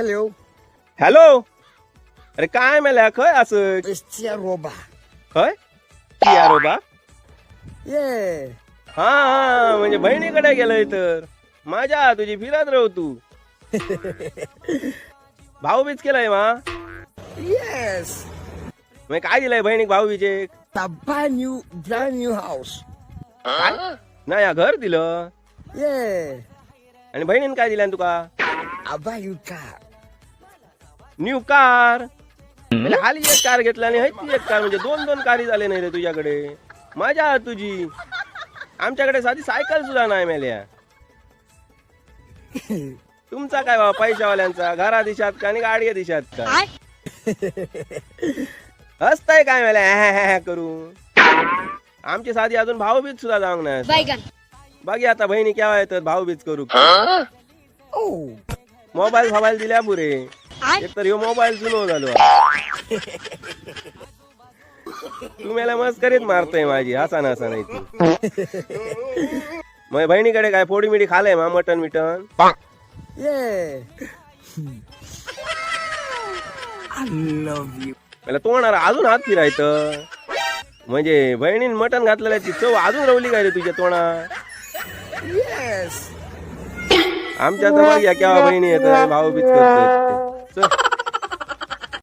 Hello, hello. अरे काय मेल्या खय असं it's Tia Roba. खय किया रोबा. Yeah. हा हा म्हणजे बहिणीकडे गेलोय तर माझ्या तुझी फिरत राहू तू. भाऊबीज केलाय मा. Yes. मग काय दिलंय बहिणीक भाऊबीजे. A brand new house. काय नाही या घर दिलं Yeah. आणि बहिणीने काय दिलं तुका. I'll buy you car. New car. हाली एक कार घेतला आणि ती एक कार म्हणजे दोन दोन कारी झाले नाही रे तुझ्याकडे. माझ्या तुझी आमच्याकडे साधी सायकल सुद्धा नाही मेल्या. तुमचा काय बाबा पैशावाल्यांचा घरा दिशात का आणि गाडी दिशात का. हसताय काय मेल्या करू. आमची साधी अजून भाऊबीज सुद्धा जाऊन नाही. बाकी आता बहिणी केव्हा येतात भाऊबीज करू. Oh. मोबाईल दिल्या बुरे. एक तर ह्यो मोबाईल जुनो झालो. तू मला मस्करीत मारतोय माझी हसा ना नाही तू. मग बहिणीकडे काय फोडी मिडी खाल्लंय मा mutton mitten. Yeah. I love you. मला तोंडाला अजून हात फिरायचं म्हणजे बहिणीने मटन घातलेल्याची चव अजून रवली काय रे तुझ्या तोंडात. Yes. आमच्या तर बघ या केव्हा बहिणी येत भाऊबीज करतोय. चल.